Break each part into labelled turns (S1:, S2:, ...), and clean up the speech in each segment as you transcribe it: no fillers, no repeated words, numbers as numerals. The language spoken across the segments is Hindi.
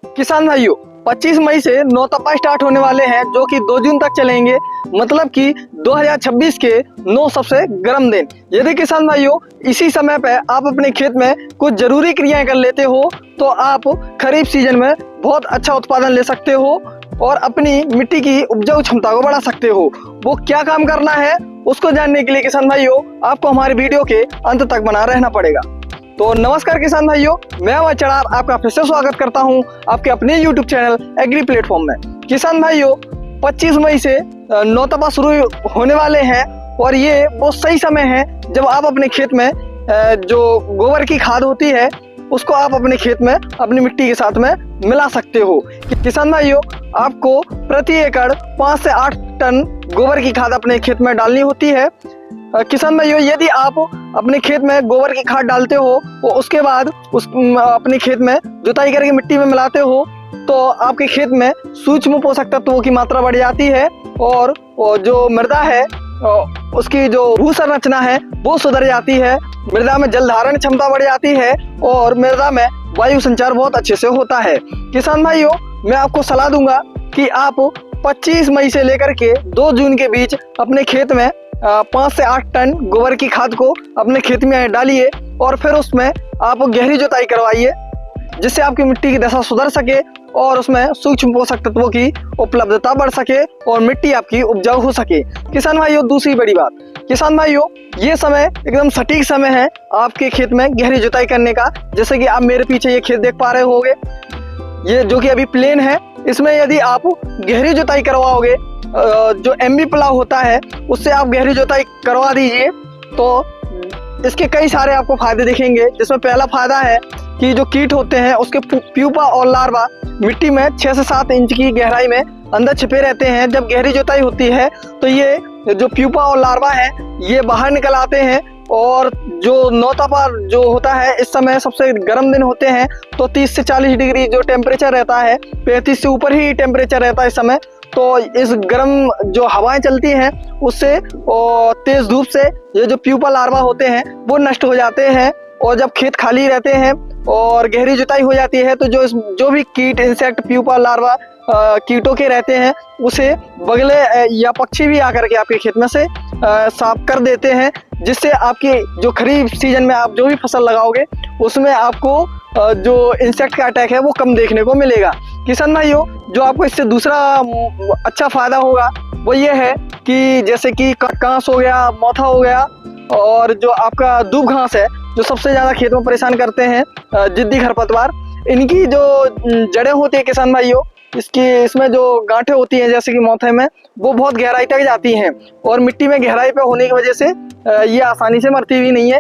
S1: किसान भाइयों, 25 मई से नौ तपा स्टार्ट होने वाले हैं जो कि 2 जून तक चलेंगे। मतलब कि 2026 के 9 सबसे गर्म दिन। यदि किसान भाइयों इसी समय पे आप अपने खेत में कुछ जरूरी क्रियाएं कर लेते हो तो आप खरीफ सीजन में बहुत अच्छा उत्पादन ले सकते हो और अपनी मिट्टी की उपजाऊ क्षमता को बढ़ा सकते हो। वो क्या काम करना है उसको जानने के लिए किसान भाइयों आपको हमारे वीडियो के अंत तक बना रहना पड़ेगा। तो नमस्कार किसान भाइयों, मैं अमर चरार आपका फिर से स्वागत करता हूं आपके अपने YouTube चैनल एग्री प्लेटफॉर्म में। किसान भाइयों, 25 मई से नौ तपा शुरू होने वाले हैं और ये बहुत सही समय है जब आप अपने खेत में जो गोबर की खाद होती है उसको आप अपने खेत में अपनी मिट्टी के साथ में मिला सकते हो। किसान भाइयों, आपको प्रति एकड़ 5 से 8 टन गोबर की खाद अपने खेत में डालनी होती है। किसान भाइयों, यदि आप अपने खेत में गोबर की खाद डालते हो और उसके बाद अपने खेत में जुताई करके मिट्टी में मिलाते हो तो आपके खेत में सूक्ष्म पोषक तत्वों की मात्रा बढ़ जाती है और जो मृदा है उसकी जो भू संरचना है वो सुधर जाती है। मृदा में जल धारण क्षमता बढ़ जाती है और मृदा में वायु संचार बहुत अच्छे से होता है। किसान भाइयों, मैं आपको सलाह दूंगा कि आप 25 मई से लेकर के 2 जून के बीच अपने खेत में 5 से 8 टन गोबर की खाद को अपने खेत में डालिए और फिर उसमें आप गहरी जुताई करवाइए जिससे आपकी मिट्टी की दशा सुधर सके और उसमें सूक्ष्म पोषक तत्वों की उपलब्धता बढ़ सके और मिट्टी आपकी उपजाऊ हो सके। किसान भाइयों, दूसरी बड़ी बात, किसान भाइयों ये समय एकदम सटीक समय है आपके खेत में गहरी जुताई करने का। जैसे कि आप मेरे पीछे ये खेत देख पा रहे होंगे, ये जो कि अभी प्लेन है, इसमें यदि आप गहरी जुताई करवाओगे जो एमबी प्लाव होता है उससे आप गहरी जुताई करवा दीजिए तो इसके कई सारे आपको फायदे दिखेंगे। जिसमें पहला फायदा है कि जो कीट होते हैं उसके प्यूपा और लार्वा मिट्टी में 6 से 7 इंच की गहराई में अंदर छिपे रहते हैं। जब गहरी जुताई होती है तो ये जो प्यूपा और लार्वा है ये बाहर निकल आते हैं और जो नौ तपा जो होता है इस समय सबसे गर्म दिन होते हैं तो 30 से 40 डिग्री जो टेम्परेचर रहता है, 35 से ऊपर ही टेम्परेचर रहता है इस समय। तो इस गर्म जो हवाएं चलती हैं उससे और तेज धूप से ये जो प्यूपा लार्वा होते हैं वो नष्ट हो जाते हैं और जब खेत खाली रहते हैं और गहरी जुताई हो जाती है तो जो भी कीट, इंसेक्ट, प्यूपा लार्वा कीटों के रहते हैं उसे बगले या पक्षी भी आकर के आपके खेत में से साफ कर देते हैं जिससे आपकी जो खरीफ सीजन में आप जो भी फसल लगाओगे उसमें आपको जो इंसेक्ट का अटैक है वो कम देखने को मिलेगा। किसान भाइयों, जो आपको इससे दूसरा अच्छा फायदा होगा वो ये है कि जैसे कि कांस हो गया, मोथा हो गया और जो आपका दूब घास है जो सबसे ज्यादा खेत में परेशान करते हैं, जिद्दी खरपतवार, इनकी जो जड़ें होती है किसान भाइयों, इसमें जो गांठें होती हैं जैसे कि मोथे में वो बहुत गहराई तक जाती हैं और मिट्टी में गहराई पे होने की वजह से ये आसानी से मरती भी नहीं है।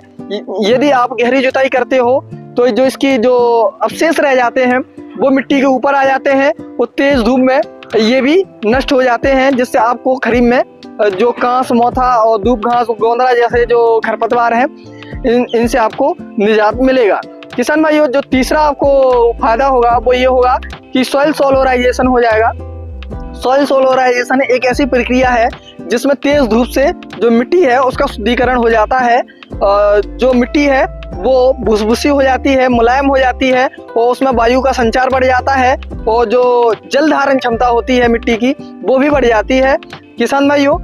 S1: यदि आप गहरी जुताई करते हो तो जो इसकी जो अवशेष रह जाते हैं वो मिट्टी के ऊपर आ जाते हैं और तेज धूप में ये भी नष्ट हो जाते हैं जिससे आपको खरीफ में जो कांस, मोथा और दूब घास, गोंदरा जैसे जो खरपतवार हैं इनसे आपको निजात मिलेगा। किसान भाइयों, जो तीसरा आपको फायदा होगा वो ये होगा कि सॉइल सोलराइजेशन हो जाएगा। सॉइल सोलराइजेशन एक ऐसी प्रक्रिया है जिसमें तेज धूप से जो मिट्टी है उसका शुद्धिकरण हो जाता है। जो मिट्टी है वो भुसभुसी हो जाती है, मुलायम हो जाती है और उसमें वायु का संचार बढ़ जाता है और जो जल धारण क्षमता होती है मिट्टी की वो भी बढ़ जाती है। किसान भाइयों,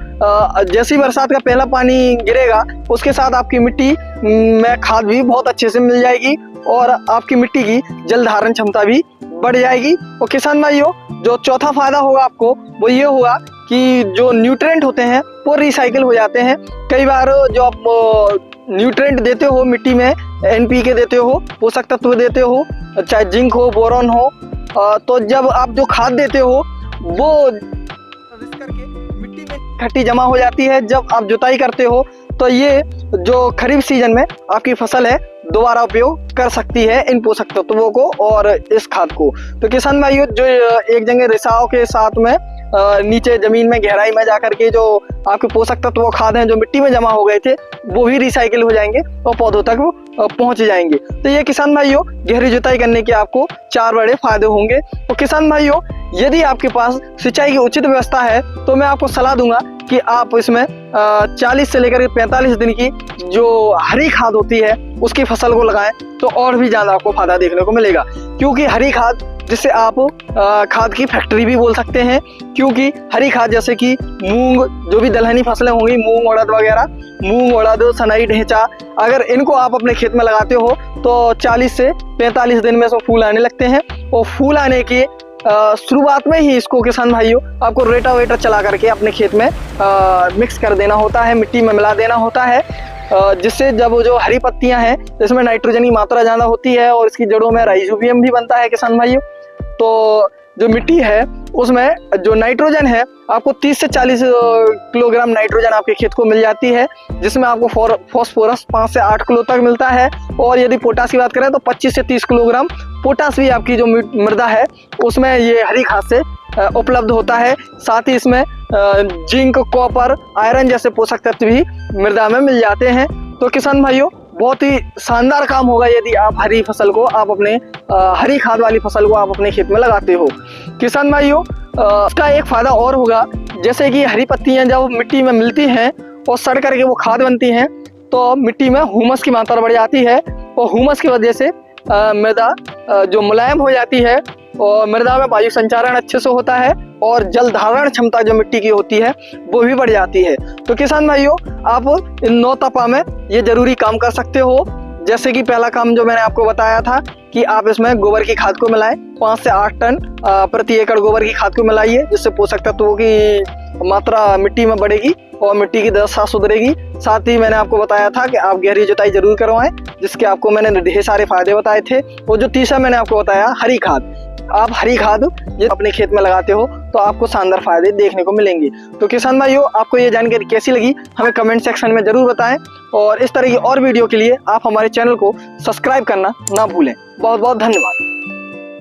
S1: जैसी बरसात का पहला पानी गिरेगा उसके साथ आपकी मिट्टी में खाद भी बहुत अच्छे से मिल जाएगी और आपकी मिट्टी की जल धारण क्षमता भी बढ़ जाएगी। और किसान भाइयों, जो चौथा फायदा होगा आपको वो ये होगा कि जो न्यूट्रिएंट होते हैं वो रिसाइकिल हो जाते हैं। कई बार जो आप न्यूट्रिएंट देते हो मिट्टी में, NPK देते हो, पोषक तत्व देते हो, चाहे जिंक हो, बोरॉन हो, तो जब आप जो खाद देते हो वो करके मिट्टी में खट्टी जमा हो जाती है। जब आप जुताई करते हो तो ये जो खरीफ सीजन में आपकी फसल है दोबारा उपयोग कर सकती है इन पोषक तत्वों को और इस खाद को। तो किसान भाइयों, जो एक जगह रिसाव के साथ में नीचे जमीन में गहराई में जाकर के जो आपके पोषक तत्व खाद हैं जो मिट्टी में जमा हो गए थे वो भी रिसाइकिल हो जाएंगे और पौधों तक पहुंच जाएंगे। तो ये किसान भाइयों, गहरी जुताई करने के आपको 4 बड़े फायदे होंगे। तो किसान भाइयों, यदि आपके पास सिंचाई की उचित व्यवस्था है तो मैं आपको सलाह दूंगा कि आप इसमें 40 से लेकर 45 दिन की जो हरी खाद होती है उसकी फसल को लगाएं तो और भी ज्यादा आपको फायदा देखने को मिलेगा। क्योंकि हरी खाद जिसे आप खाद की फैक्ट्री भी बोल सकते हैं, क्योंकि हरी खाद जैसे कि मूंग, जो भी दलहनी फसलें होंगी, मूंग उड़द वगैरह, मूंग उड़द सनई ढेंचा, अगर इनको आप अपने खेत में लगाते हो तो 40 से 45 दिन में इसमें फूल आने लगते हैं। और फूल आने की शुरुआत में ही इसको किसान भाइयों आपको रोटावेटर चला करके अपने खेत में मिक्स कर देना होता है, मिट्टी में मिला देना होता है, जिससे जब वो जो हरी पत्तियां हैं इसमें नाइट्रोजन की मात्रा ज़्यादा होती है और इसकी जड़ों में राइजोबियम भी बनता है किसान भाइयों। तो जो मिट्टी है उसमें जो नाइट्रोजन है आपको 30 से 40 किलोग्राम नाइट्रोजन आपके खेत को मिल जाती है, जिसमें आपको फॉस्फोरस 5 से 8 किलो तक मिलता है। और यदि पोटास की बात करें तो 25 से 30 किलोग्राम पोटास भी आपकी जो मृदा है उसमें ये हरी खाद से उपलब्ध होता है। साथ ही इसमें जिंक, कॉपर, आयरन जैसे पोषक तत्व भी मृदा में मिल जाते हैं। तो किसान भाइयों बहुत ही शानदार काम होगा यदि आप हरी फसल को आप अपने हरी खाद वाली फसल को आप अपने खेत में लगाते हो। किसान भाइयों इसका एक फायदा और होगा, जैसे कि हरी पत्तियां जब मिट्टी में मिलती हैं और सड़ करके वो खाद बनती हैं तो मिट्टी में हुमस की मात्रा बढ़ जाती है और हुमस की वजह से मृदा जो मुलायम हो जाती है और मृदा में वायु संचारण अच्छे से होता है और जल धारण क्षमता जो मिट्टी की होती है वो भी बढ़ जाती है। तो किसान भाइयों आप इन 9 तपा में ये जरूरी काम कर सकते हो। जैसे कि पहला काम जो मैंने आपको बताया था कि आप इसमें गोबर की खाद को मिलाएं, 5 से 8 टन प्रति एकड़ गोबर की खाद को मिलाइए, जिससे पोषक तत्वों की मात्रा मिट्टी में बढ़ेगी और मिट्टी की दशा सुधरेगी। साथ ही मैंने आपको बताया था कि आप गहरी जुताई जरूर करवाएं, जिसके आपको मैंने ढेर सारे फायदे बताए थे। और जो तीसरा मैंने आपको बताया हरी खाद, आप हरी खाद ये अपने खेत में लगाते हो तो आपको शानदार फायदे देखने को मिलेंगे। तो किसान भाइयों आपको ये जानकारी कैसी लगी हमें कमेंट सेक्शन में जरूर बताएं और इस तरह की और वीडियो के लिए आप हमारे चैनल को सब्सक्राइब करना ना भूलें। बहुत बहुत धन्यवाद।